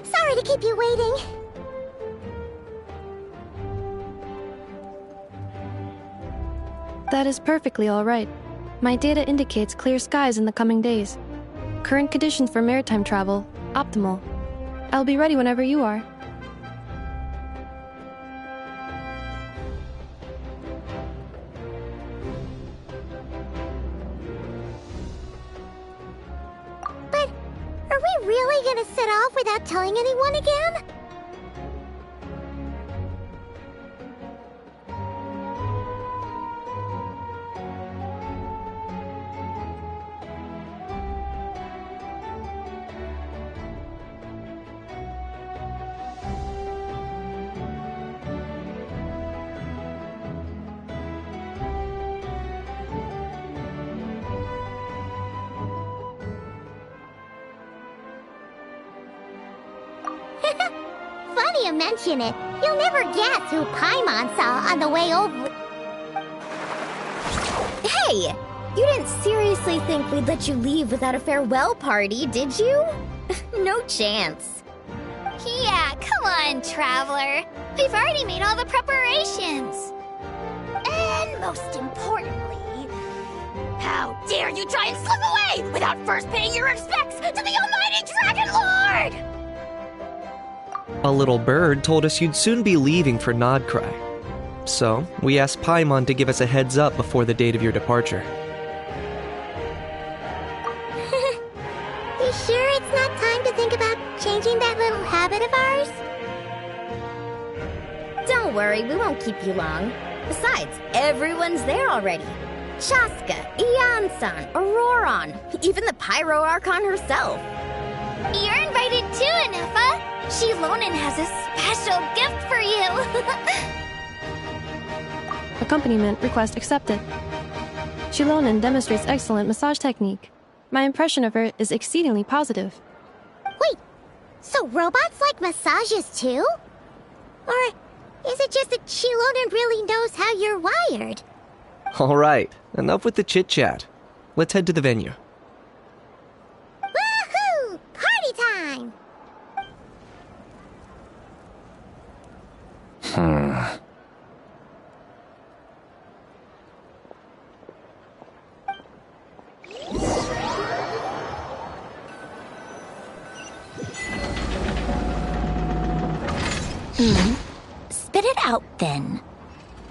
Sorry to keep you waiting. That is perfectly all right. My data indicates clear skies in the coming days. Current conditions for maritime travel, optimal. I'll be ready whenever you are. But are we really gonna set off without telling anyone again? Funny you mention it. You'll never guess who Paimon saw on the way over. Hey! You didn't seriously think we'd let you leave without a farewell party, did you? No chance. Yeah, come on, Traveler. We've already made all the preparations. And most importantly, how dare you try and slip away without first paying your respects to the almighty Dragon Lord! A little bird told us you'd soon be leaving for Nodcry. So, we asked Paimon to give us a heads up before the date of your departure. You sure it's not time to think about changing that little habit of ours? Don't worry, we won't keep you long. Besides, everyone's there already. Chaska, Ian-san, Auroron, even the Pyro Archon herself. You're invited too, Anefa. Shilonen has a special gift for you. Accompaniment request accepted. Shilonen demonstrates excellent massage technique. My impression of her is exceedingly positive. Wait, so robots like massages too? Or is it just that Shilonen really knows how you're wired? Alright, enough with the chit-chat. Let's head to the venue. Woohoo! Party time! Spit it out, then.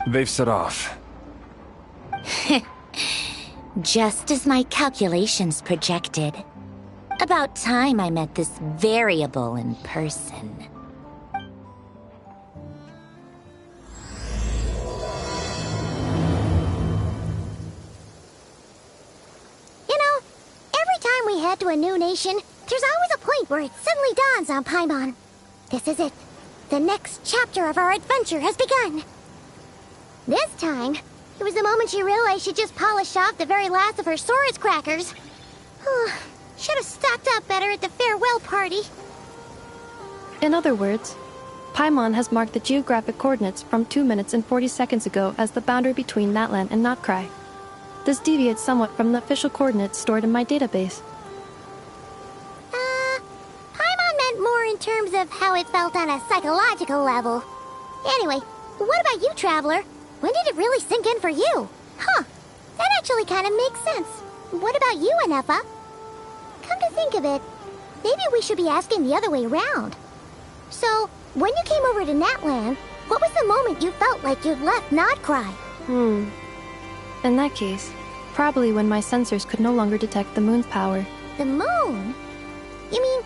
They've set off. Just as my calculations projected. About time I met this variable in person. You know, every time we head to a new nation, there's always a point where it suddenly dawns on Paimon. This is it. The next chapter of our adventure has begun. This time, it was the moment she realized she just polished off the very last of her Saurus crackers. Should have stocked up better at the farewell party. In other words, Paimon has marked the geographic coordinates from 2 minutes and 40 seconds ago as the boundary between Natlan and Notcry. This deviates somewhat from the official coordinates stored in my database. Paimon meant more in terms of how it felt on a psychological level. Anyway, what about you, Traveler? When did it really sink in for you? Huh, that actually kind of makes sense. What about you, Anefa? Come to think of it, maybe we should be asking the other way around. So, when you came over to Natlan, what was the moment you felt like you'd left Nodcry? In that case, probably when my sensors could no longer detect the moon's power. The moon? You mean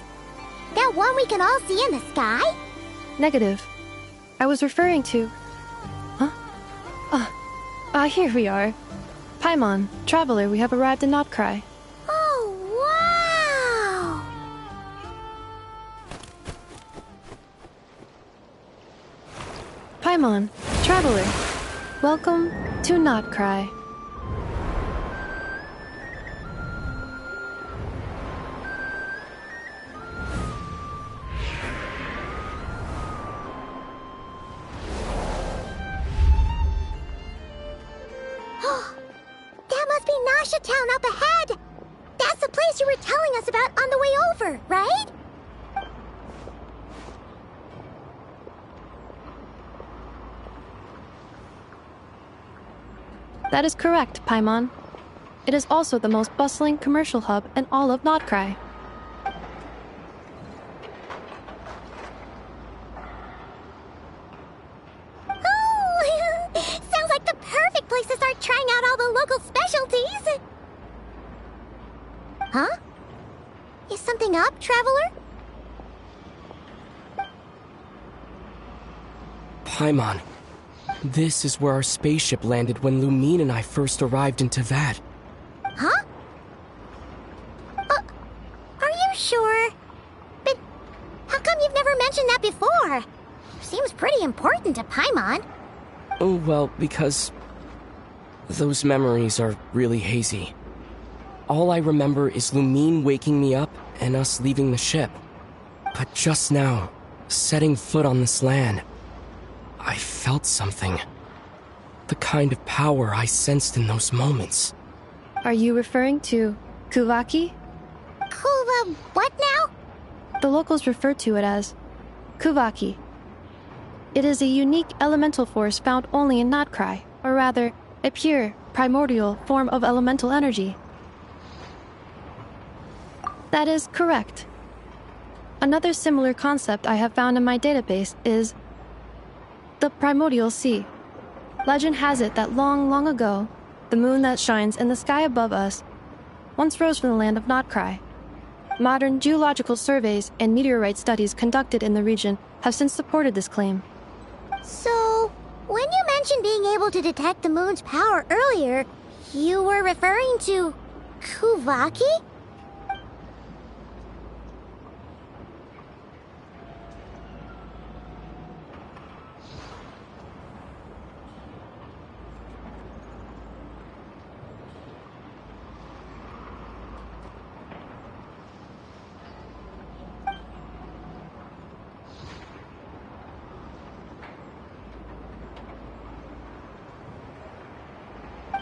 that one we can all see in the sky? Negative. I was referring to... Huh? Here we are. Paimon, Traveler, we have arrived in Notcry. Oh, wow! Paimon, Traveler, welcome to Notcry. That must be Nasha Town up ahead! That's the place you were telling us about on the way over, right? That is correct, Paimon. It is also the most bustling commercial hub in all of Notcry. Oh, sounds like the perfect place to start trying out all the local specialties. Huh? Is something up, Traveler? Paimon, this is where our spaceship landed when Lumine and I first arrived in Teyvat. Huh? Are you sure? But how come you've never mentioned that before? Seems pretty important to Paimon. Oh, well, because those memories are really hazy. All I remember is Lumine waking me up and us leaving the ship. But just now, setting foot on this land, I felt something. The kind of power I sensed in those moments. Are you referring to Kuvaki? Kuva, what now? The locals refer to it as Kuvaki. It is a unique elemental force found only in Notcry, or rather, a pure, primordial form of elemental energy. That is correct. Another similar concept I have found in my database is the primordial sea. Legend has it that long, long ago, the moon that shines in the sky above us once rose from the land of Notcry. Modern geological surveys and meteorite studies conducted in the region have since supported this claim. So, when you mentioned being able to detect the moon's power earlier, you were referring to Kuvaki?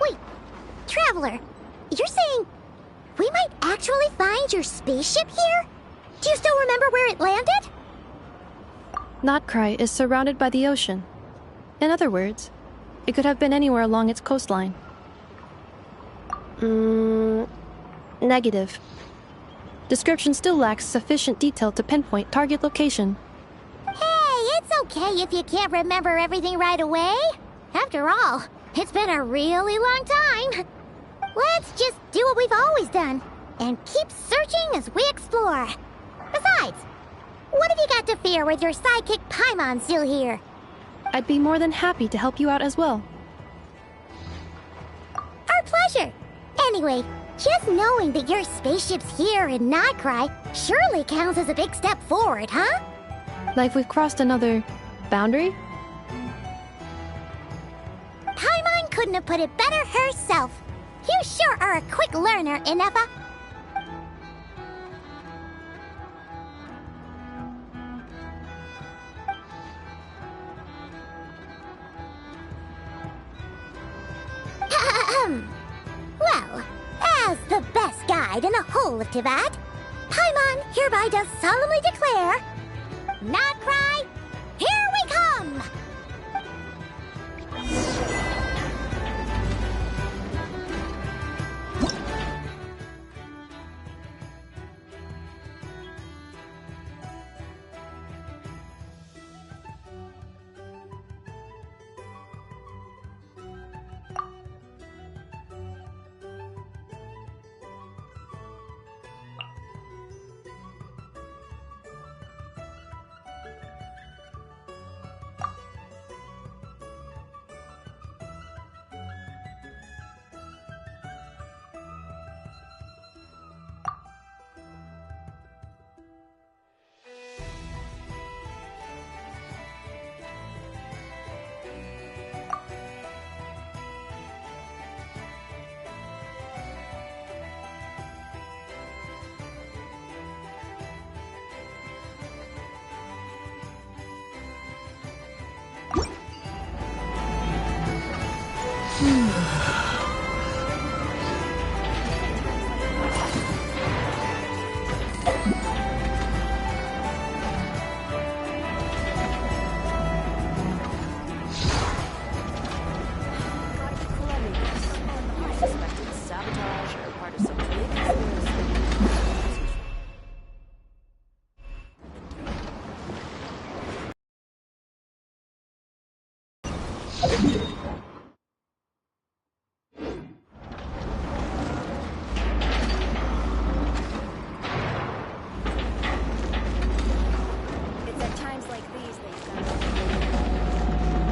Wait, Traveler, you're saying we might actually find your spaceship here? Do you still remember where it landed? Notcry is surrounded by the ocean. In other words, it could have been anywhere along its coastline. Negative. Description still lacks sufficient detail to pinpoint target location. Hey, it's okay if you can't remember everything right away. After all, it's been a really long time. Let's just do what we've always done and keep searching as we explore. Besides, what have you got to fear with your sidekick Paimon still here? I'd be more than happy to help you out as well. Our pleasure. Anyway, just knowing that your spaceship's here in Notcry surely counts as a big step forward, huh? Like we've crossed another boundary? Paimon couldn't have put it better herself. You sure are a quick learner, Inepa. Well, as the best guide in the whole of Teyvat, Paimon hereby does solemnly declare, Notcry, here we come!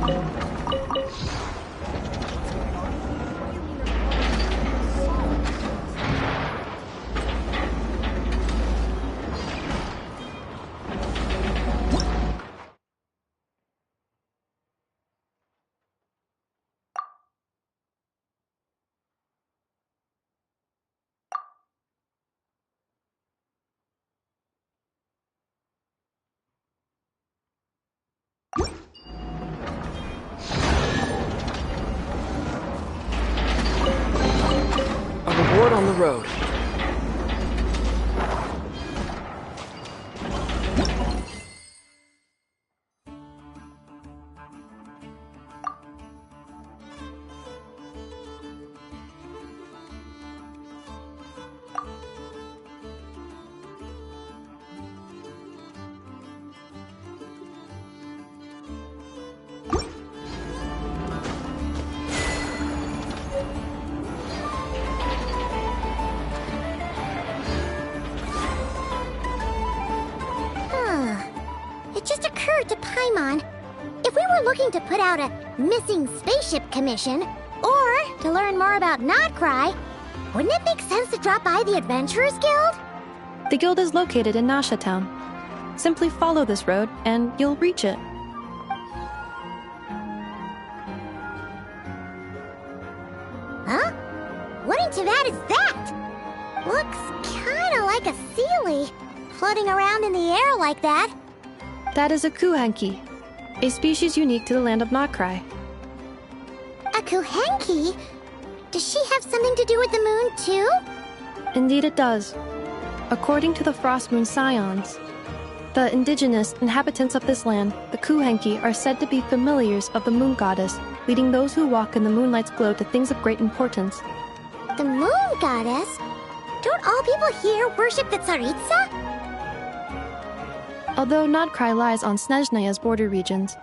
A reward on the road. It just occurred to Paimon. If we were looking to put out a missing spaceship commission, or to learn more about Nodcry, wouldn't it make sense to drop by the Adventurers Guild? The guild is located in Nasha Town. Simply follow this road and you'll reach it. Huh? What in Tibet is that? Looks kinda like a Sealy, floating around in the air like that. That is a Kuhenki, a species unique to the land of Nodcry. A Kuhenki? Does she have something to do with the moon, too? Indeed it does. According to the Frost Moon Scions, the indigenous inhabitants of this land, the Kuhenki, are said to be familiars of the moon goddess, leading those who walk in the moonlight's glow to things of great importance. The moon goddess? Don't all people here worship the Tsaritsa? Although Nodcry lies on Snezhnaya's border regions,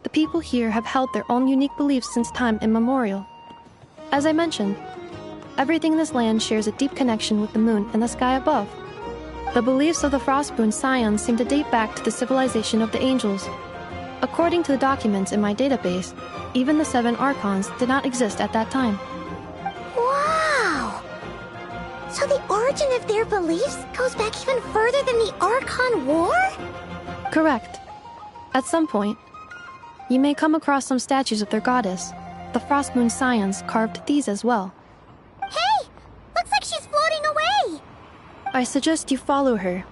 the people here have held their own unique beliefs since time immemorial. As I mentioned, everything in this land shares a deep connection with the moon and the sky above. The beliefs of the Frostmoon Scions seem to date back to the civilization of the angels. According to the documents in my database, even the 7 Archons did not exist at that time. Wow! So the origin of their beliefs goes back even further than the Archon War? Correct. At some point, you may come across some statues of their goddess. The Frostmoon Scions carved these as well. Hey! Looks like she's floating away! I suggest you follow her.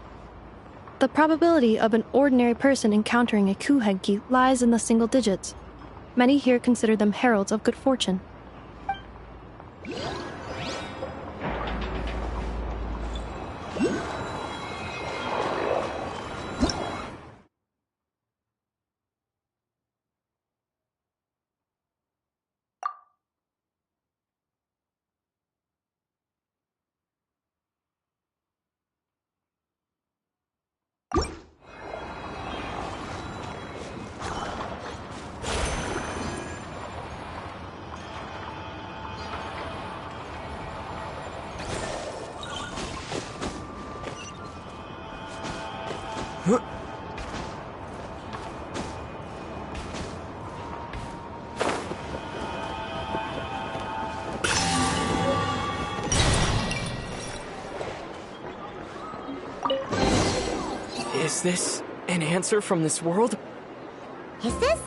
The probability of an ordinary person encountering a Kuhenki lies in the single digits. Many here consider them heralds of good fortune. Is this an answer from this world? Is this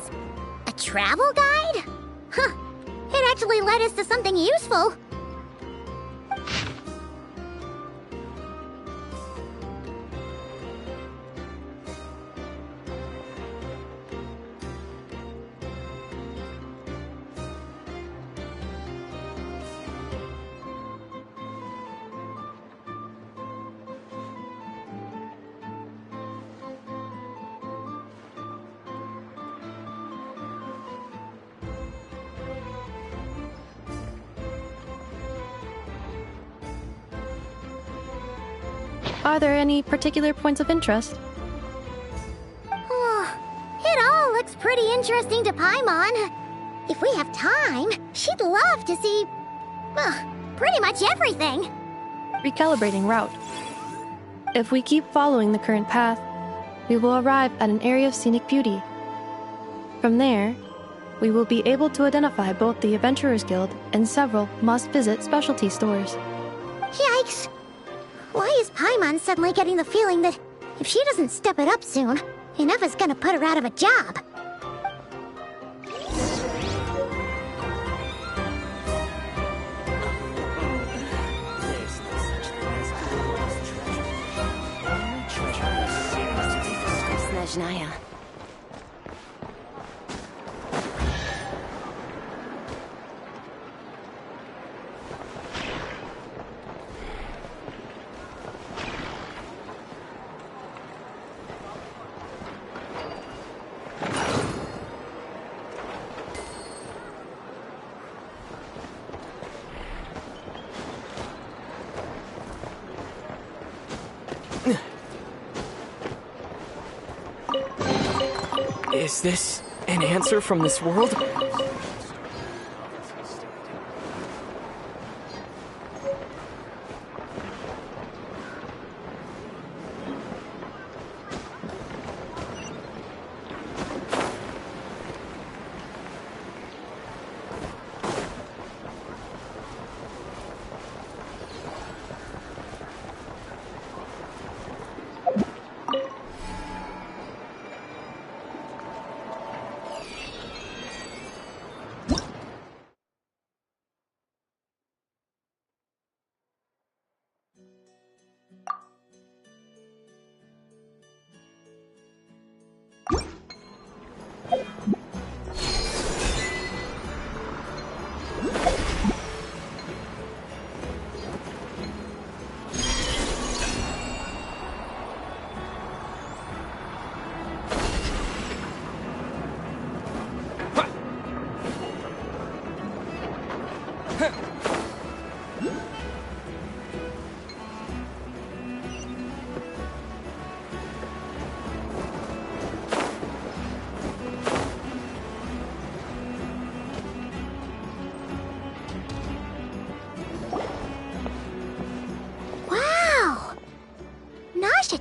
a travel guide? Huh. It actually led us to something useful. Are there any particular points of interest? It all looks pretty interesting to Paimon. If we have time, she'd love to see, pretty much everything. Recalibrating route. If we keep following the current path, we will arrive at an area of scenic beauty. From there, we will be able to identify both the Adventurers Guild and several must-visit specialty stores. Yikes! Why is Paimon suddenly getting the feeling that if she doesn't step it up soon, Ineva's gonna put her out of a job? Snezhnaya. Is this an answer from this world?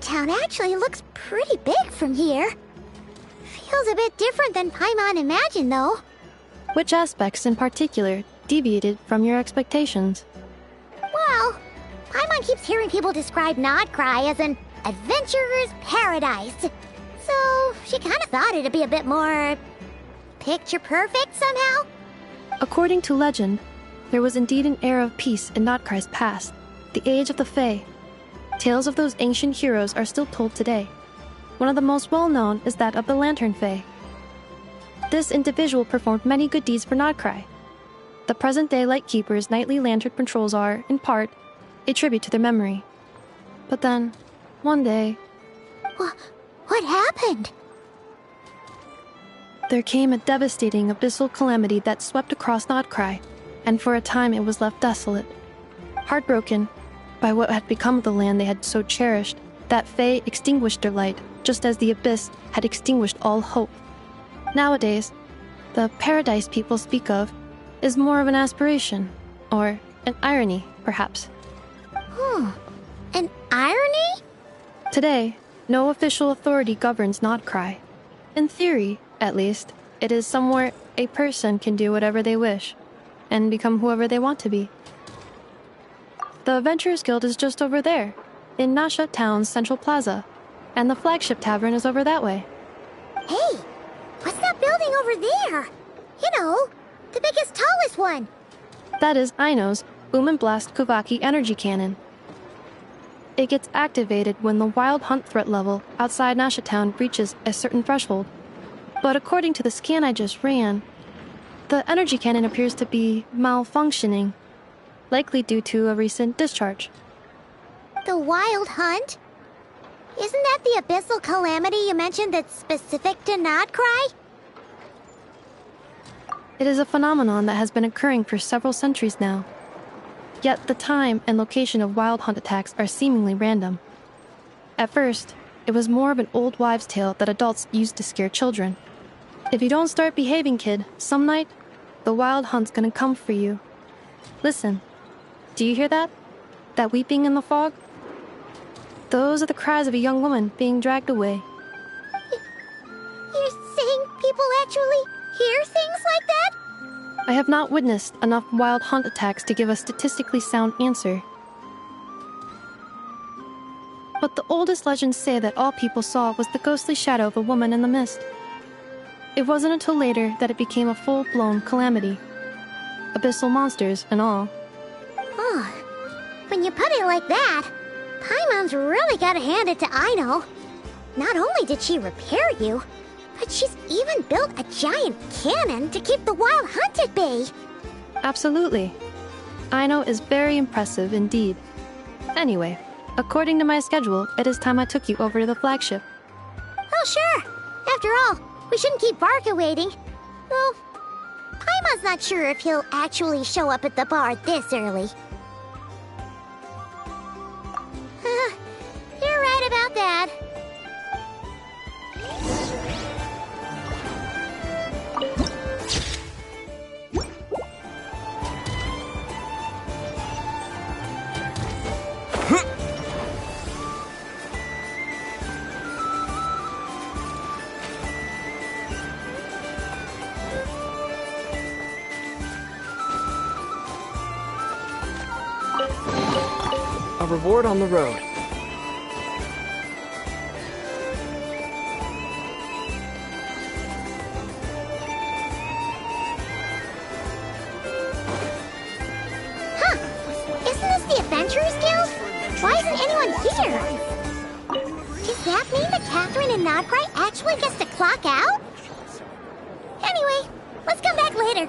Town actually looks pretty big from here. Feels a bit different than Paimon imagined, though. Which aspects in particular deviated from your expectations? Well, Paimon keeps hearing people describe Nodcry as an adventurer's paradise. So she kind of thought it'd be a bit more picture perfect somehow. According to legend, there was indeed an era of peace in Nodcry's past, the age of the Fae. Tales of those ancient heroes are still told today. One of the most well-known is that of the Lantern Fae. This individual performed many good deeds for Nodcry. The present-day Lightkeeper's nightly lantern patrols are, in part, a tribute to their memory. But then, one day... What happened? There came a devastating abyssal calamity that swept across Nodcry, and for a time it was left desolate. Heartbroken by what had become of the land they had so cherished, that Fae extinguished their light, just as the abyss had extinguished all hope. Nowadays, the paradise people speak of is more of an aspiration, or an irony, perhaps. An irony? Today, no official authority governs Nodcry. In theory, at least, it is somewhere a person can do whatever they wish, and become whoever they want to be. The Adventurers Guild is just over there, in Nasha Town's Central Plaza, and the flagship tavern is over that way. Hey, what's that building over there? You know, the biggest, tallest one. That is Aino's Blast Kuvaki energy cannon. It gets activated when the wild hunt threat level outside Nasha Town reaches a certain threshold. But according to the scan I just ran, the energy cannon appears to be malfunctioning, likely due to a recent discharge. The wild hunt? Isn't that the abyssal calamity you mentioned that's specific to Nodcry? It is a phenomenon that has been occurring for several centuries now. Yet the time and location of wild hunt attacks are seemingly random. At first, it was more of an old wives' tale that adults used to scare children. If you don't start behaving, kid, some night, the wild hunt's gonna come for you. Listen, do you hear that? That weeping in the fog? Those are the cries of a young woman being dragged away. You're saying people actually hear things like that? I have not witnessed enough wild hunt attacks to give a statistically sound answer. But the oldest legends say that all people saw was the ghostly shadow of a woman in the mist. It wasn't until later that it became a full-blown calamity. Abyssal monsters and all. Oh, when you put it like that, Paimon's really gotta hand it to Aino. Not only did she repair you, but she's even built a giant cannon to keep the wild hunt at bay. Absolutely. Aino is very impressive indeed. Anyway, according to my schedule, it is time I took you over to the flagship. Oh, sure. After all, we shouldn't keep Barca waiting. Well, Paimon's not sure if he'll actually show up at the bar this early. You're right about that. A reward on the road. Isn't this the Adventurers Guild? Why isn't anyone here? Does that mean that Catherine and Nodcry actually gets to clock out? Anyway, let's come back later.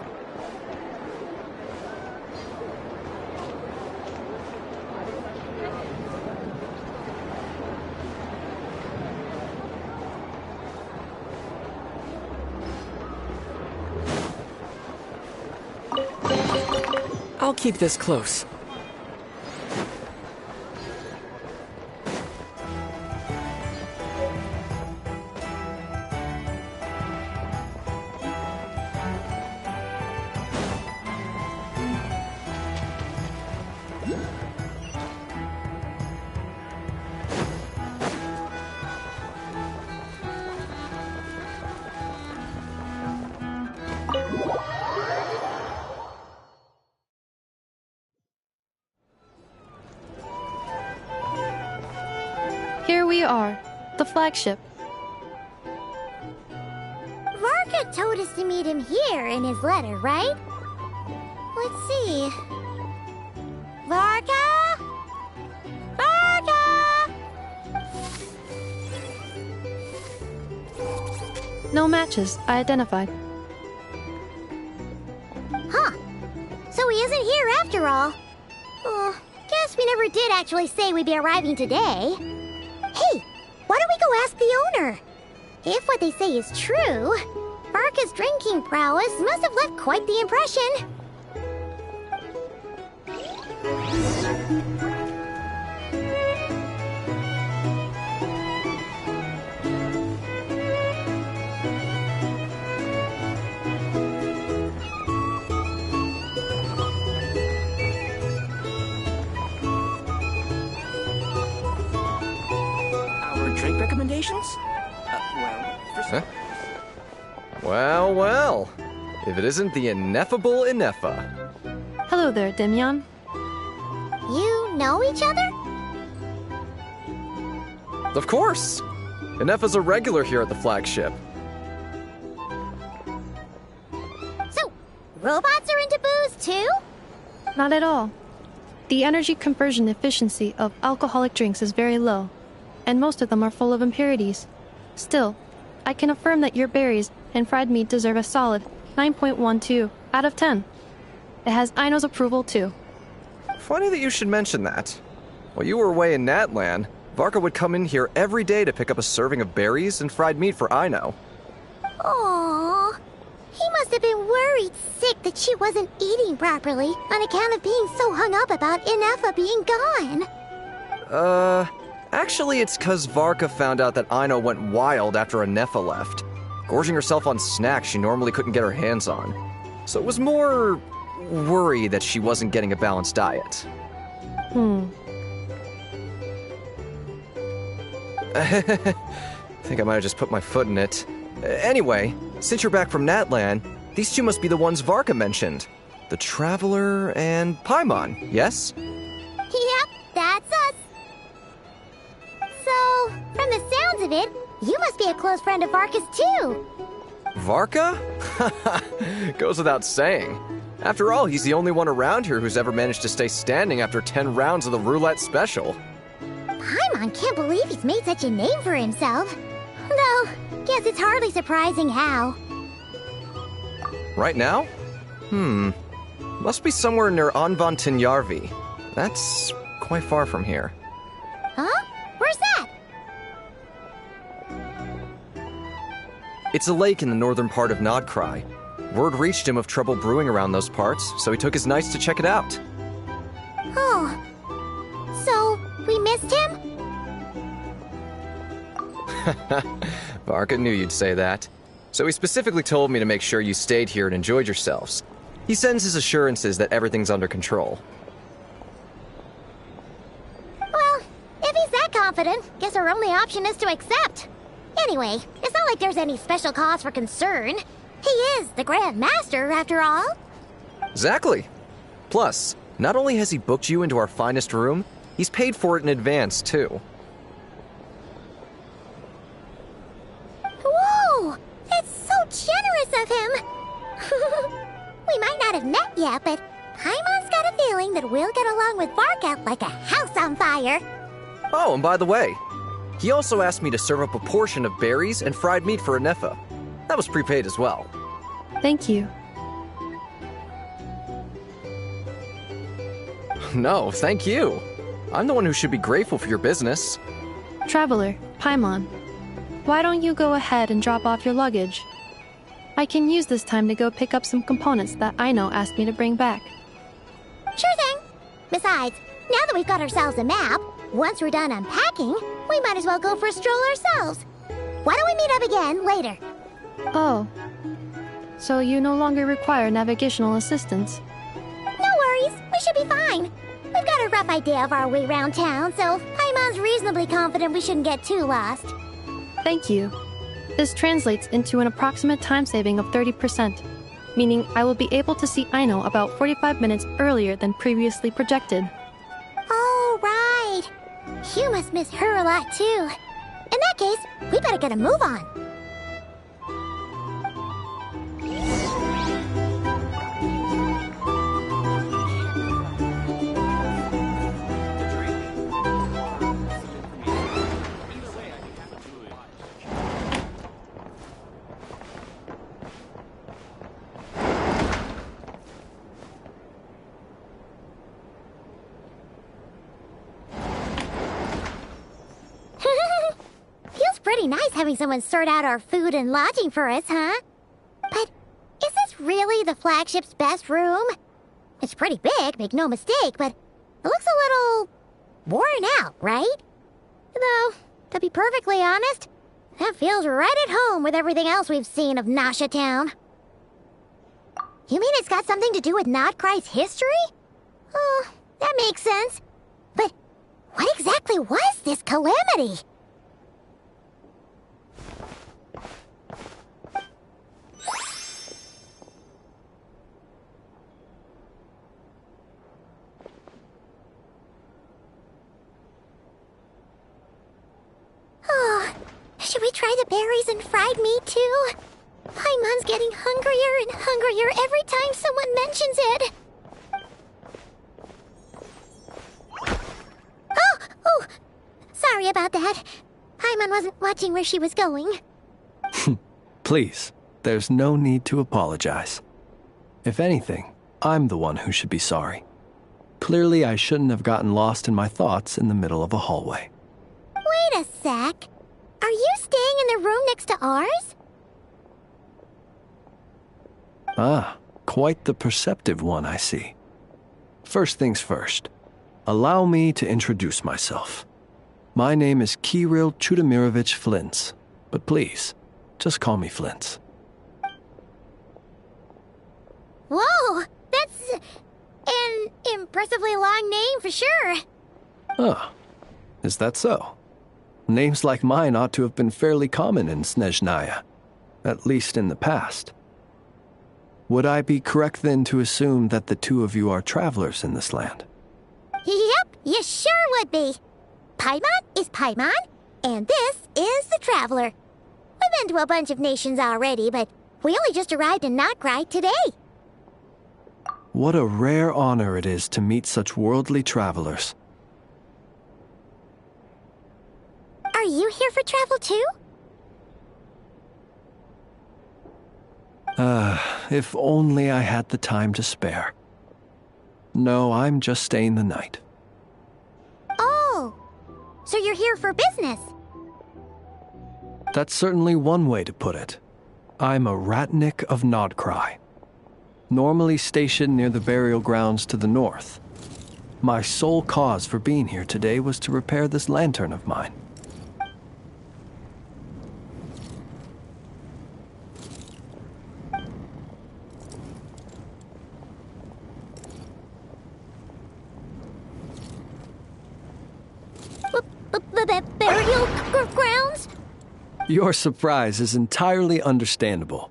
I'll keep this close. Here we are, the flagship. Varka told us to meet him here in his letter, right? Let's see. Varka? Varka! No matches, I identified. Huh. So he isn't here after all. Oh, guess we never did actually say we'd be arriving today. Hey, why don't we go ask the owner? If what they say is true, Barca's drinking prowess must have left quite the impression. Drink recommendations? Huh? Well, well. If it isn't the ineffable Ineffa. Hello there, Demyon. You know each other? Of course. Ineffa's a regular here at the flagship. So, robots are into booze too? Not at all. The energy conversion efficiency of alcoholic drinks is very low, and most of them are full of impurities. Still, I can affirm that your berries and fried meat deserve a solid 9.12 out of 10. It has Aino's approval too. Funny that you should mention that. While you were away in Natlan, Varka would come in here every day to pick up a serving of berries and fried meat for Aino. Aww. He must have been worried sick that she wasn't eating properly on account of being so hung up about Ineffa being gone. Actually, it's 'cause Varka found out that Aino went wild after Ineffa left, gorging herself on snacks she normally couldn't get her hands on. So it was more worry that she wasn't getting a balanced diet. Think I might have just put my foot in it. Anyway, Since you're back from Natlan, these two must be the ones Varka mentioned. The Traveler and Paimon, yes? Yep, that's us. So, from the sounds of it, you must be a close friend of Varka's too. Varka? Goes without saying. After all, he's the only one around here who's ever managed to stay standing after 10 rounds of the roulette special. Paimon can't believe he's made such a name for himself. Though, guess it's hardly surprising how. Right now? Must be somewhere near Anvantinjarvi. That's quite far from here. Huh? Where's that? It's a lake in the northern part of Nodcry. Word reached him of trouble brewing around those parts, so he took his knights to check it out. Oh. So, we missed him? Varka knew you'd say that. So he specifically told me to make sure you stayed here and enjoyed yourselves. He sends his assurances that everything's under control. Well, if he's that confident, guess our only option is to accept. Anyway, it's not like there's any special cause for concern. He is the Grand Master, after all. Exactly. Plus, not only has he booked you into our finest room, he's paid for it in advance, too. Whoa! That's so generous of him! We might not have met yet, but Paimon's got a feeling that we'll get along with Varka like a house on fire. Oh, and by the way, he also asked me to serve up a portion of berries and fried meat for Anefa. That was prepaid as well. Thank you. No, thank you. I'm the one who should be grateful for your business. Traveler, Paimon, why don't you go ahead and drop off your luggage? I can use this time to go pick up some components that Aino asked me to bring back. Sure thing. Besides, now that we've got ourselves a map, once we're done unpacking, we might as well go for a stroll ourselves. Why don't we meet up again later? Oh. So you no longer require navigational assistance? No worries, we should be fine. We've got a rough idea of our way around town, so Paimon's reasonably confident we shouldn't get too lost. Thank you. This translates into an approximate time saving of 30%, meaning I will be able to see Aino about 45 minutes earlier than previously projected. Oh, right. You must miss her a lot, too. In that case, we better get a move on. Pretty nice having someone sort out our food and lodging for us, huh? But is this really the flagship's best room? It's pretty big, make no mistake, but it looks a little worn out, right? Though, to be perfectly honest, that feels right at home with everything else we've seen of Nasha Town. You mean it's got something to do with Nodcry's history? Oh, that makes sense. But what exactly was this calamity? Oh, should we try the berries and fried meat too? Paimon's getting hungrier and hungrier every time someone mentions it. Oh, sorry about that. Paimon wasn't watching where she was going. Please, there's no need to apologize. If anything, I'm the one who should be sorry. Clearly, I shouldn't have gotten lost in my thoughts in the middle of a hallway. Wait a sec. Are you staying in the room next to ours? Ah, quite the perceptive one, I see. First things first, allow me to introduce myself. My name is Kirill Chudamirovich Flintz, but please, just call me Flintz. Whoa, that's an impressively long name for sure. Ah, is that so? Names like mine ought to have been fairly common in Snezhnaya. at least in the past. Would I be correct then to assume that the two of you are travelers in this land? Yep, you sure would be. Paimon is Paimon, and this is the Traveler. We've been to a bunch of nations already, but we only just arrived in Notcry today. What a rare honor it is to meet such worldly travelers. Are you here for travel too? If only I had the time to spare. No, I'm just staying the night. Oh, so you're here for business? That's certainly one way to put it. I'm a Ratnik of Nodcry, normally stationed near the burial grounds to the north. My sole cause for being here today was to repair this lantern of mine. Burial grounds? Your surprise is entirely understandable.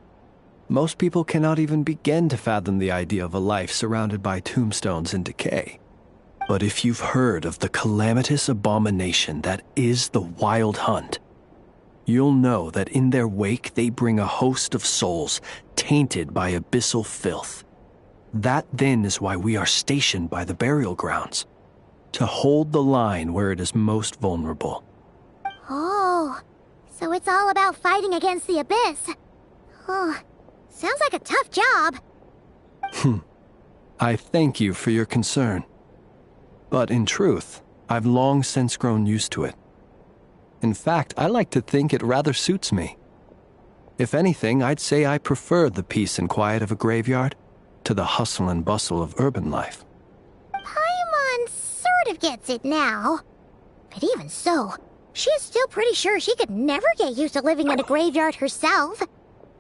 Most people cannot even begin to fathom the idea of a life surrounded by tombstones and decay. But if you've heard of the calamitous abomination that is the Wild Hunt, you'll know that in their wake they bring a host of souls tainted by abyssal filth. That then is why we are stationed by the burial grounds, to hold the line where it is most vulnerable. Oh, so it's all about fighting against the abyss. Oh, sounds like a tough job. I thank you for your concern. But in truth, I've long since grown used to it. In fact, I like to think it rather suits me. If anything, I'd say I prefer the peace and quiet of a graveyard to the hustle and bustle of urban life. Paimon sort of gets it now. But even so, she is still pretty sure she could never get used to living in a graveyard herself.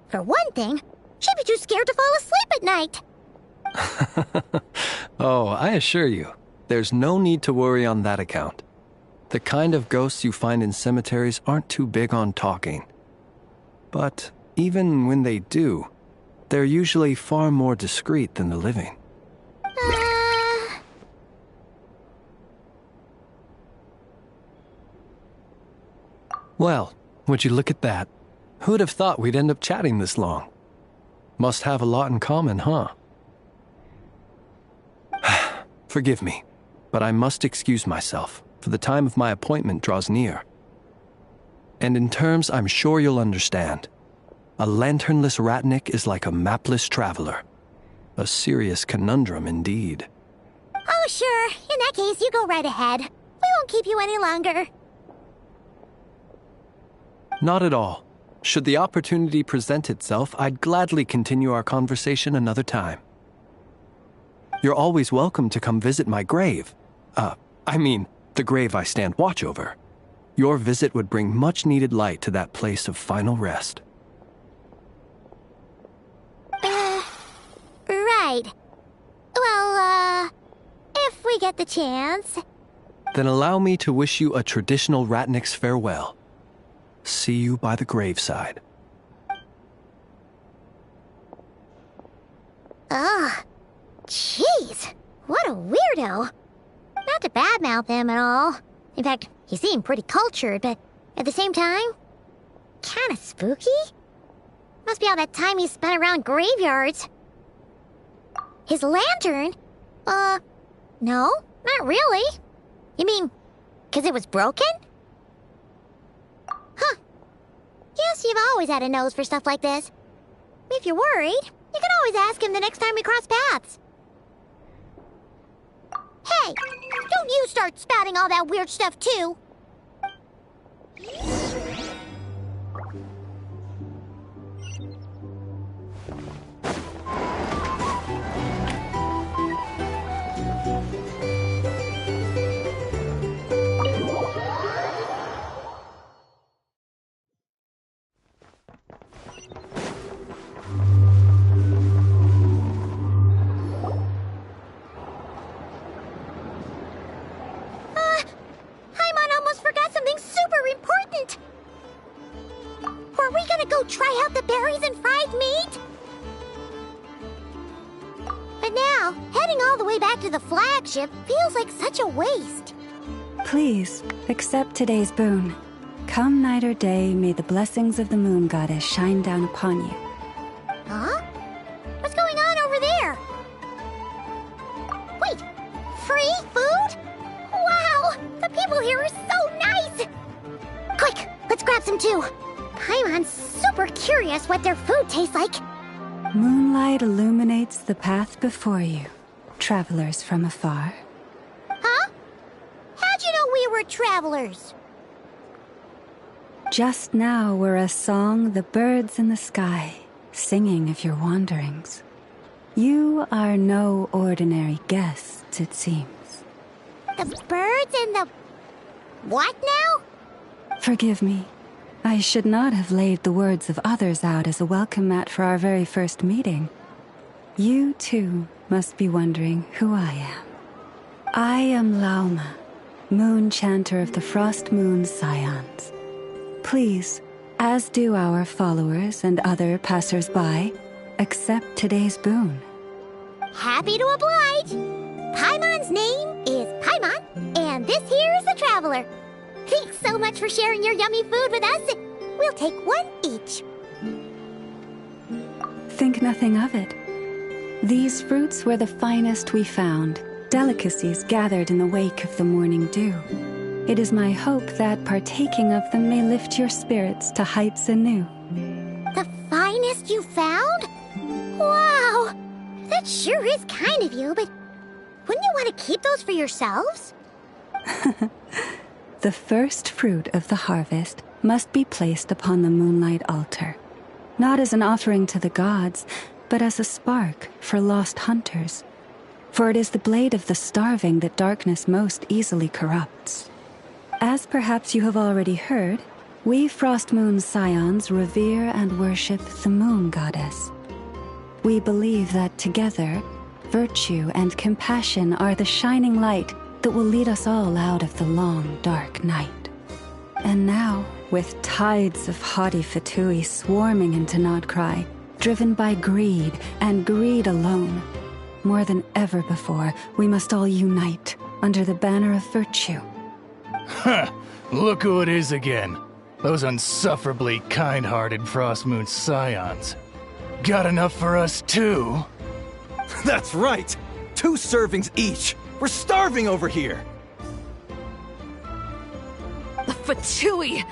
For one thing, she'd be too scared to fall asleep at night. Oh, I assure you, there's no need to worry on that account. The kind of ghosts you find in cemeteries aren't too big on talking. But even when they do, they're usually far more discreet than the living. Well, would you look at that? Who'd have thought we'd end up chatting this long? Must have a lot in common, huh? Forgive me, but I must excuse myself, for the time of my appointment draws near. And in terms I'm sure you'll understand, a lanternless Ratnik is like a mapless traveler. A serious conundrum indeed. Oh, sure. In that case, you go right ahead. We won't keep you any longer. Not at all. Should the opportunity present itself, I'd gladly continue our conversation another time. You're always welcome to come visit my grave. The grave I stand watch over. Your visit would bring much-needed light to that place of final rest. Right. Well, if we get the chance. Then allow me to wish you a traditional Ratnik's farewell. See you by the graveside. Ugh. Jeez. What a weirdo. Not to badmouth him at all. In fact, he seemed pretty cultured, but at the same time, kinda spooky? Must be all that time he spent around graveyards. His lantern? No, not really. You mean, 'cause it was broken? Huh. Guess you've always had a nose for stuff like this. If you're worried, you can always ask him the next time we cross paths. Hey, don't you start spouting all that weird stuff too. Paimon almost forgot something super important. Were we gonna go try out the burial Still, heading all the way back to the flagship feels like such a waste. Please, accept today's boon. Come night or day, may the blessings of the moon goddess shine down upon you. Huh? What's going on over there? Wait, free food? Wow, the people here are so nice! Quick, let's grab some too. Paimon's super curious what their food tastes like. Moonlight illuminates the path before you, travelers from afar. Huh? How'd you know we were travelers? Just now were a song the birds in the sky, singing of your wanderings. You are no ordinary guests, it seems. The birds and the... what now? Forgive me. I should not have laid the words of others out as a welcome mat for our very first meeting. You, too, must be wondering who I am. I am Lauma, moon chanter of the Frost Moon Scions. Please, as do our followers and other passers-by, accept today's boon. Happy to oblige. Paimon's name is Paimon, and this here is the traveler. Thanks so much for sharing your yummy food with us. We'll take one each. Think nothing of it. These fruits were the finest we found, delicacies gathered in the wake of the morning dew. It is my hope that partaking of them may lift your spirits to heights anew. The finest you found? Wow! That sure is kind of you, but wouldn't you want to keep those for yourselves? The first fruit of the harvest must be placed upon the moonlight altar, not as an offering to the gods, but as a spark for lost hunters. For it is the blade of the starving that darkness most easily corrupts. As perhaps you have already heard, we Frost Moon Scions revere and worship the moon goddess. We believe that together, virtue and compassion are the shining light that will lead us all out of the long, dark night. And now, with tides of haughty Fatui swarming into Nodcry, driven by greed and greed alone, more than ever before, we must all unite under the banner of virtue. Huh, look who it is again. Those unsufferably kind-hearted Frost Moon Scions. Got enough for us too? That's right! 2 servings each! We're starving over here! The Fatui!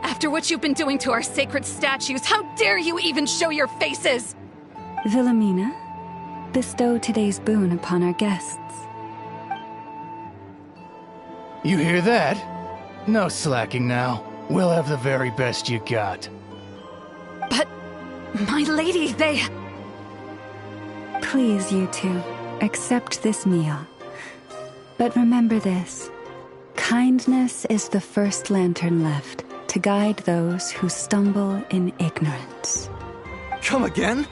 After what you've been doing to our sacred statues, how dare you even show your faces! Wilhelmina, bestow today's boon upon our guests. You hear that? No slacking now. We'll have the very best you got. But, my lady, they... Please, you two, accept this meal. But remember this. Kindness is the first lantern left to guide those who stumble in ignorance. Come again?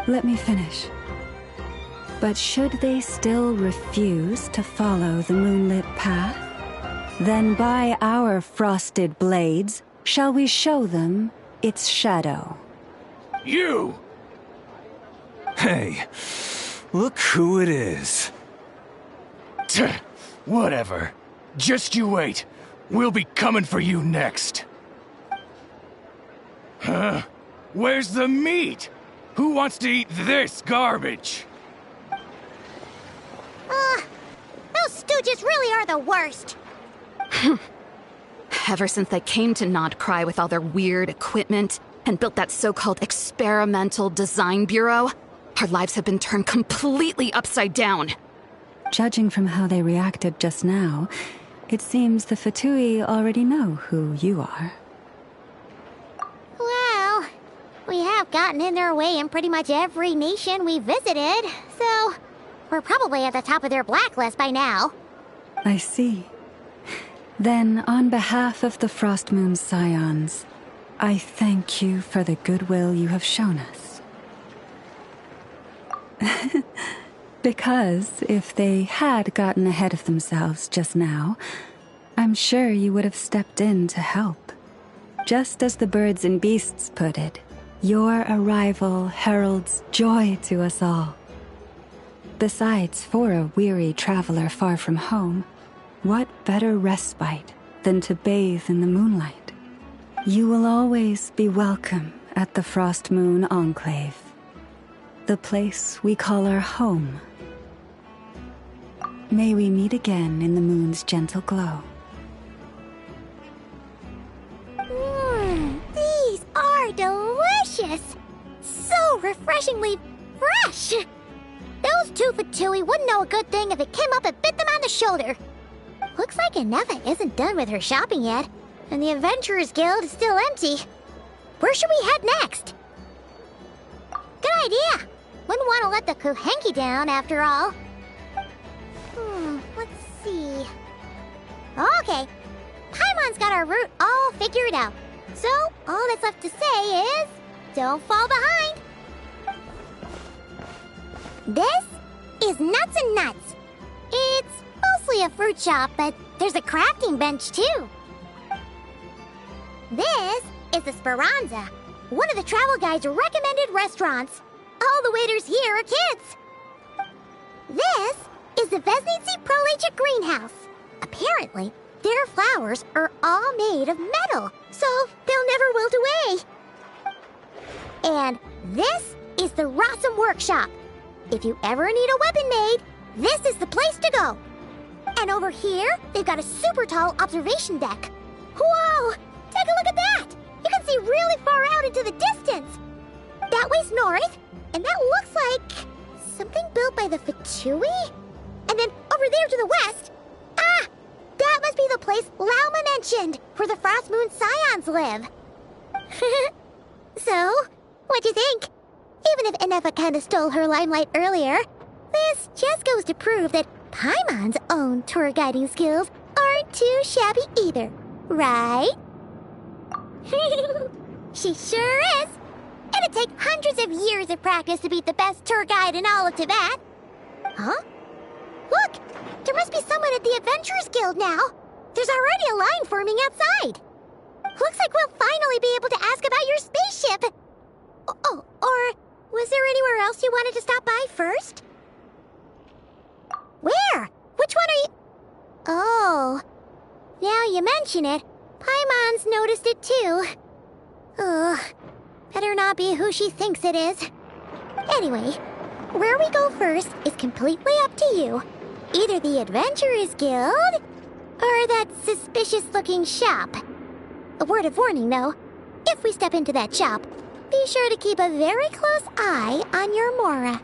Let me finish. But should they still refuse to follow the moonlit path, then by our frosted blades shall we show them its shadow. You! Hey, look who it is. Whatever. Just you wait. We'll be coming for you next. Huh? Where's the meat? Who wants to eat this garbage? Those stooges really are the worst. Ever since they came to Nodcry with all their weird equipment and built that so-called experimental design bureau, our lives have been turned completely upside down. Judging from how they reacted just now, it seems the Fatui already know who you are. Well, we have gotten in their way in pretty much every nation we visited, so we're probably at the top of their blacklist by now. I see. Then, on behalf of the Frost Moon Scions, I thank you for the goodwill you have shown us. Because if they had gotten ahead of themselves just now, I'm sure you would have stepped in to help. Just as the birds and beasts put it, your arrival heralds joy to us all. Besides, for a weary traveler far from home, what better respite than to bathe in the moonlight? You will always be welcome at the Frost Moon Enclave, the place we call our home. May we meet again in the moon's gentle glow. These are delicious! So refreshingly fresh! Those two for Tui wouldn't know a good thing if it came up and bit them on the shoulder. Looks like Anefa isn't done with her shopping yet, and the Adventurers Guild is still empty. Where should we head next? Good idea! Wouldn't want to let the Kuhenki down, after all. Let's see... Okay, Paimon's got our route all figured out. So, all that's left to say is... don't fall behind! This is Nuts and Nuts. It's mostly a fruit shop, but there's a crafting bench, too. This is the Speranza, one of the travel guide's recommended restaurants. All the waiters here are kids. This is the Vesnitsi Prolecha greenhouse. Apparently, their flowers are all made of metal, so they'll never wilt away. And this is the Rossum Workshop. If you ever need a weapon made, this is the place to go. And over here, they've got a super tall observation deck. Whoa! Take a look at that! You can see really far out into the distance. That way's north, and that looks like something built by the Fatui? And then over there to the west, that must be the place Lauma mentioned, where the Frost Moon Scions live. So, what'd you think? Even if Anefa kinda stole her limelight earlier, this just goes to prove that Paimon's own tour guiding skills aren't too shabby either, right? She sure is! It'd take hundreds of years of practice to beat the best tour guide in all of Tibet. Huh? Look! There must be someone at the Adventurers Guild now! There's already a line forming outside! Looks like we'll finally be able to ask about your spaceship! Oh, or was there anywhere else you wanted to stop by first? Where? Which one are you... Oh, now you mention it, Paimon's noticed it too. Ugh, better not be who she thinks it is. Anyway, where we go first is completely up to you. Either the Adventurers Guild, or that suspicious-looking shop. A word of warning, though. If we step into that shop, be sure to keep a very close eye on your Mora.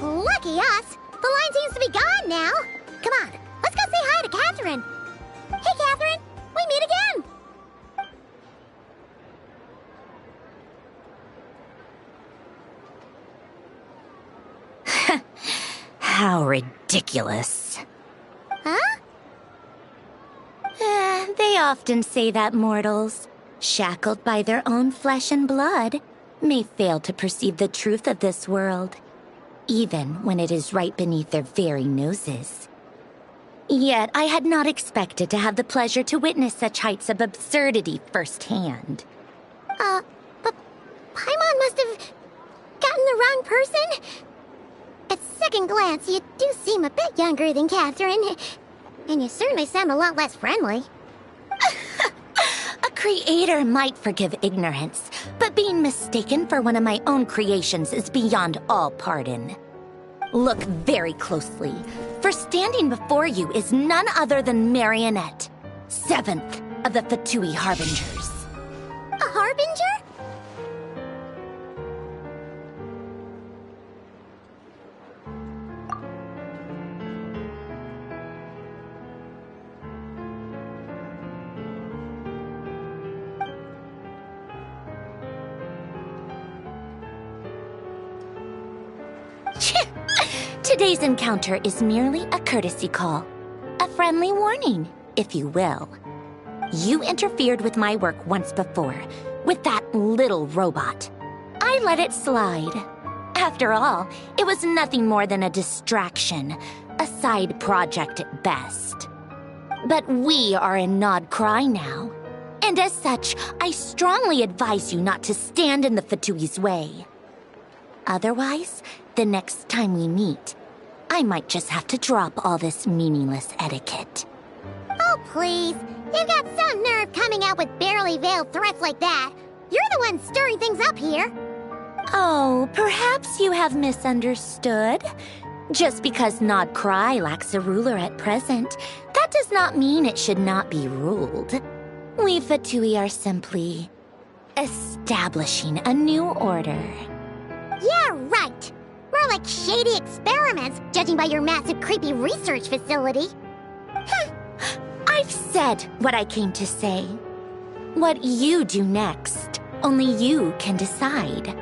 Lucky us! The line seems to be gone now! Come on, let's go say hi to Catherine! Hey, Catherine! We meet again! How ridiculous. Huh? They often say that mortals, shackled by their own flesh and blood, may fail to perceive the truth of this world, even when it is right beneath their very noses. Yet I had not expected to have the pleasure to witness such heights of absurdity firsthand. But Paimon must have gotten the wrong person? At second glance, you do seem a bit younger than Catherine, and you certainly sound a lot less friendly. A creator might forgive ignorance, but being mistaken for one of my own creations is beyond all pardon. Look very closely, for standing before you is none other than Marionette, 7th, of the Fatui Harbingers. A harbinger? Today's encounter is merely a courtesy call. A friendly warning, if you will. You interfered with my work once before, with that little robot. I let it slide. After all, it was nothing more than a distraction, a side project at best. But we are in Nod Cry now, and as such, I strongly advise you not to stand in the Fatui's way. Otherwise, the next time we meet, I might just have to drop all this meaningless etiquette. Oh, please. You've got some nerve coming out with barely veiled threats like that. You're the one stirring things up here. Oh, perhaps you have misunderstood. Just because Nod Cry lacks a ruler at present, that does not mean it should not be ruled. We Fatui are simply establishing a new order. Yeah, right. More like shady experiments, judging by your massive creepy research facility. I've said what I came to say. What you do next, only you can decide.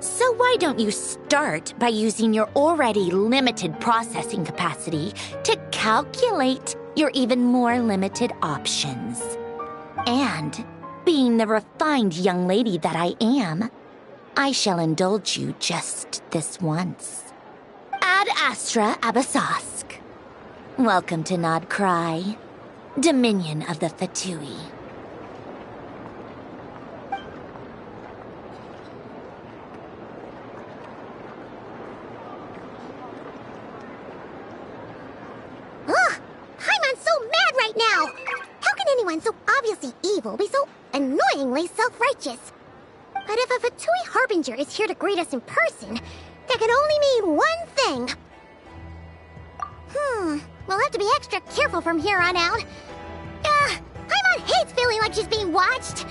So why don't you start by using your already limited processing capacity to calculate your even more limited options? And, being the refined young lady that I am, I shall indulge you just this once. Ad Astra Abasosk. Welcome to Nod Cry, Dominion of the Fatui. Ugh! Paimon's so mad right now! How can anyone so obviously evil be so annoyingly self-righteous? But if a Fatui Harbinger is here to greet us in person, that can only mean one thing. We'll have to be extra careful from here on out. Paimon hates feeling like she's being watched.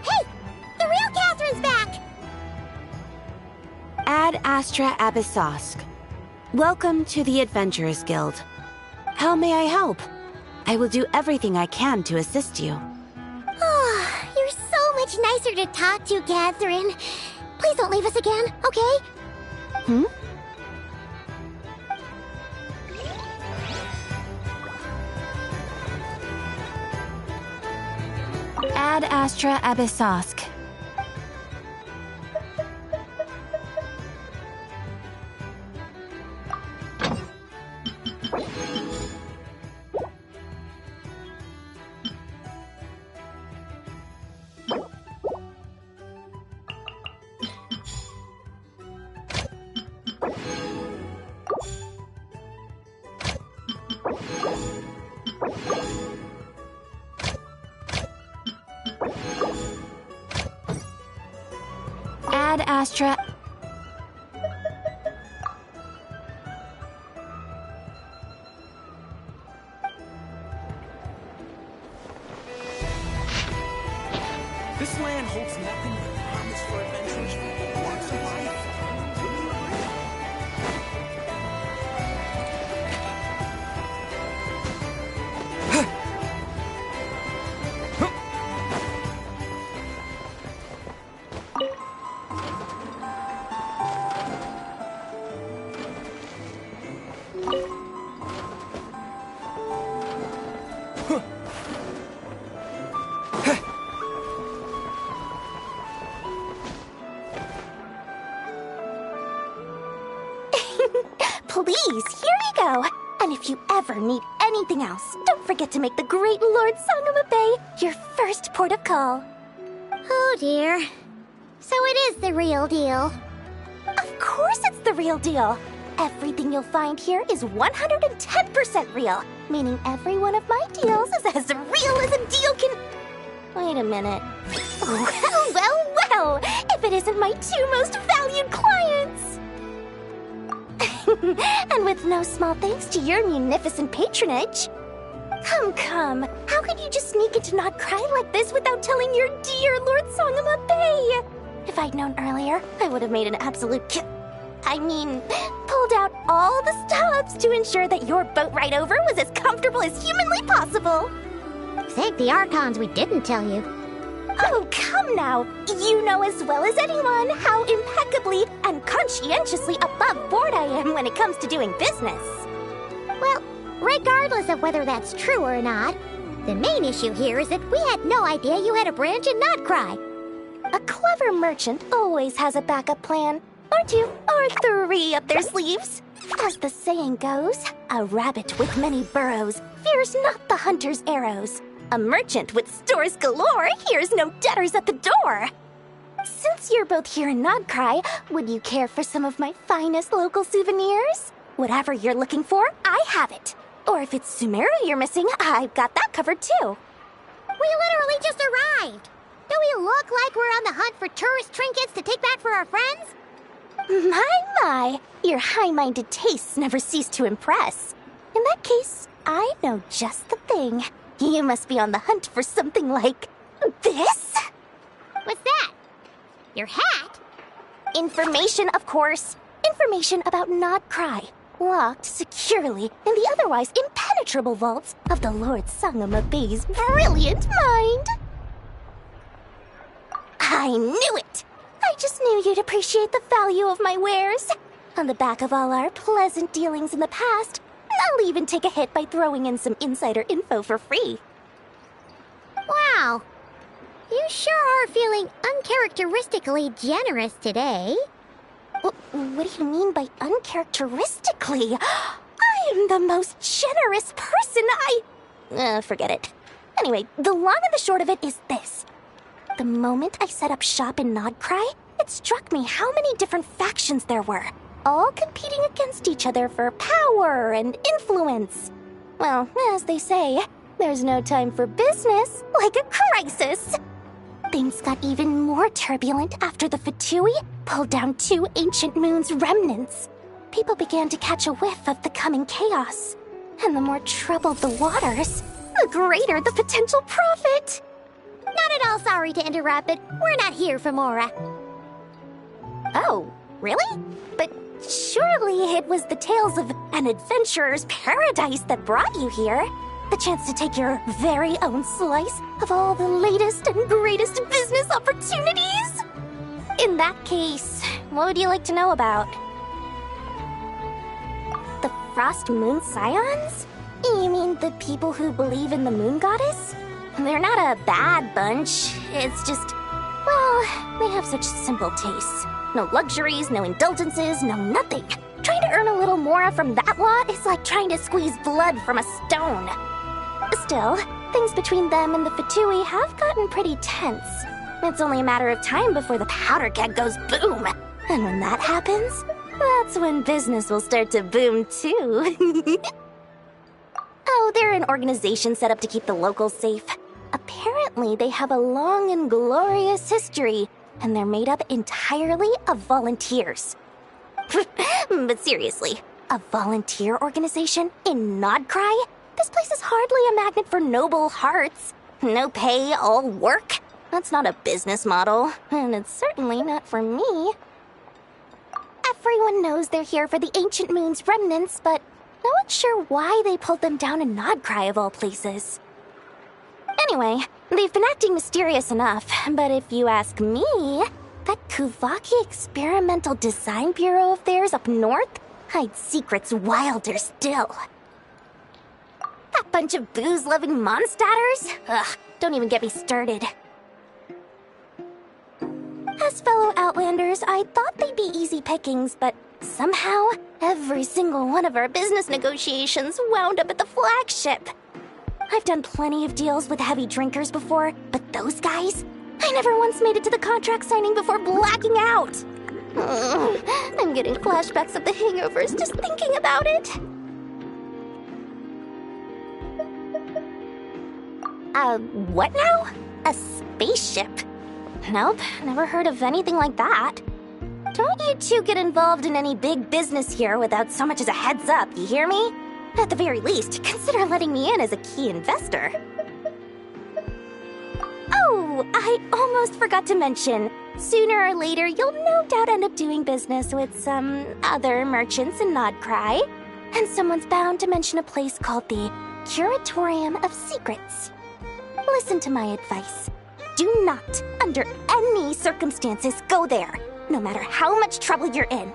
Hey! The real Catherine's back! Ad Astra Abysosk. Welcome to the Adventurers Guild. How may I help? I will do everything I can to assist you. You're so much nicer to talk to, Catherine. Please don't leave us again, okay? Ad Astra Abysosk. Ad Astra. This land holds nothing but promise for adventures from all walks of life. Please, here you go. And if you ever need anything else, don't forget to make the great Lord Sangama Bay your first port of call. Oh dear. So it is the real deal. Of course it's the real deal. Everything you'll find here is 110% real, meaning every one of my deals is as real as a deal can... Wait a minute. Well, if it isn't my two most valued clients! And with no small thanks to your munificent patronage. Come. How could you just sneak into Not Cry like this without telling your dear Lord Sangama Bay? If I'd known earlier, I would have made an absolute pulled out all the stops to ensure that your boat ride over was as comfortable as humanly possible. Thank the Archons we didn't tell you. Oh, come now. You know as well as anyone how impeccably and conscientiously above board I am when it comes to doing business. Well, regardless of whether that's true or not, the main issue here is that we had no idea you had a branch in Not Cry. A clever merchant always has a backup plan, or 2 or 3 up their sleeves. As the saying goes, a rabbit with many burrows fears not the hunter's arrows. A merchant with stores galore hears no debtors at the door. Since you're both here in Not Cry, would you care for some of my finest local souvenirs? Whatever you're looking for, I have it. Or if it's Sumeru you're missing, I've got that covered too. We literally just arrived. Do we look like we're on the hunt for tourist trinkets to take back for our friends? My, your high-minded tastes never cease to impress. In that case, I know just the thing. You must be on the hunt for something like this? What's that? Your hat? Information, of course. Information about Not Cry, locked securely in the otherwise impenetrable vaults of the Lord Sangama Bay's brilliant mind. I knew it! I just knew you'd appreciate the value of my wares. On the back of all our pleasant dealings in the past, I'll even take a hit by throwing in some insider info for free. Wow. You sure are feeling uncharacteristically generous today. What do you mean by uncharacteristically? I am the most generous person forget it. Anyway, the long and the short of it is this. The moment I set up shop in Not Cry, it struck me how many different factions there were, all competing against each other for power and influence. Well, as they say, there's no time for business like a crisis. Things got even more turbulent after the Fatui pulled down 2 ancient moon's remnants. People began to catch a whiff of the coming chaos. And the more troubled the waters, the greater the potential profit. Not at all sorry to interrupt, but we're not here for Mora. Oh, really? But surely it was the tales of an adventurer's paradise that brought you here. The chance to take your very own slice of all the latest and greatest business opportunities. In that case, what would you like to know about? The Frost Moon Scions? You mean the people who believe in the moon goddess? They're not a bad bunch. It's just, well, they have such simple tastes. No luxuries, no indulgences, no nothing. Trying to earn a little more from that lot is like trying to squeeze blood from a stone. Still, things between them and the Fatui have gotten pretty tense. It's only a matter of time before the powder keg goes boom. And when that happens, that's when business will start to boom too. Oh, they're an organization set up to keep the locals safe. Apparently, they have a long and glorious history, and they're made up entirely of volunteers. But seriously, a volunteer organization in Not Cry? This place is hardly a magnet for noble hearts. No pay, all work. That's not a business model, and it's certainly not for me. Everyone knows they're here for the Ancient Moon's remnants, but no one's sure why they pulled them down in Not Cry of all places. Anyway, they've been acting mysterious enough, but if you ask me, that Kuvaki Experimental Design Bureau of theirs up north hides secrets wilder still. That bunch of booze-loving monstatters? Ugh, don't even get me started. As fellow Outlanders, I thought they'd be easy pickings, but somehow, every single one of our business negotiations wound up at the flagship. I've done plenty of deals with heavy drinkers before, but those guys? I never once made it to the contract signing before blacking out. I'm getting flashbacks of the hangovers just thinking about it. What now? A spaceship? Nope, never heard of anything like that. Don't you two get involved in any big business here without so much as a heads up, you hear me? At the very least, consider letting me in as a key investor. Oh, I almost forgot to mention. Sooner or later, you'll no doubt end up doing business with some other merchants in Nodcry. And someone's bound to mention a place called the Curatorium of Secrets. Listen to my advice. Do not, under any circumstances, go there, no matter how much trouble you're in.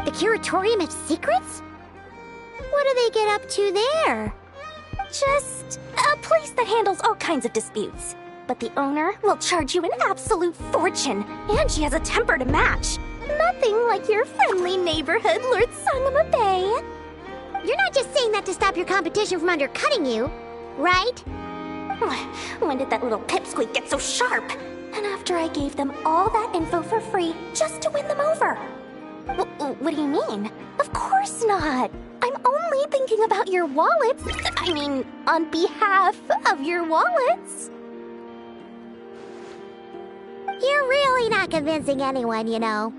The Curatorium of Secrets? What do they get up to there? Just a place that handles all kinds of disputes. But the owner will charge you an absolute fortune, and she has a temper to match. Nothing like your friendly neighborhood, Lord Sangama Bay. You're not just saying that to stop your competition from undercutting you, right? When did that little pipsqueak get so sharp? And after I gave them all that info for free just to win them over. What do you mean? Of course not. I'm only thinking about your wallets. I mean, on behalf of your wallets. You're really not convincing anyone, you know.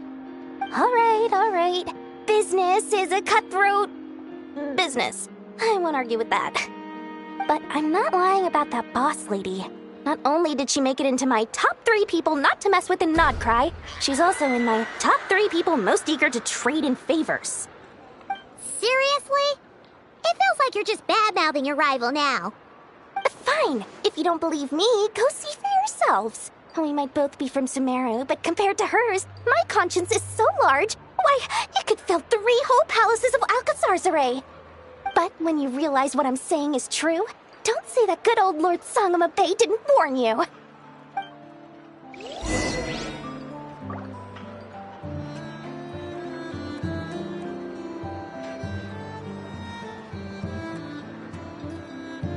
All right. Business is a cutthroat business. I won't argue with that. But I'm not lying about that boss lady. Not only did she make it into my top 3 people not to mess with in Nodcry, she's also in my top 3 people most eager to trade in favors. Seriously? It feels like you're just bad-mouthing your rival now. Fine. If you don't believe me, go see for yourselves. We might both be from Sumeru, but compared to hers, my conscience is so large, why, it could fill 3 whole palaces of Alcazar's array. But when you realize what I'm saying is true, don't say that good old Lord Sangama Bay didn't warn you.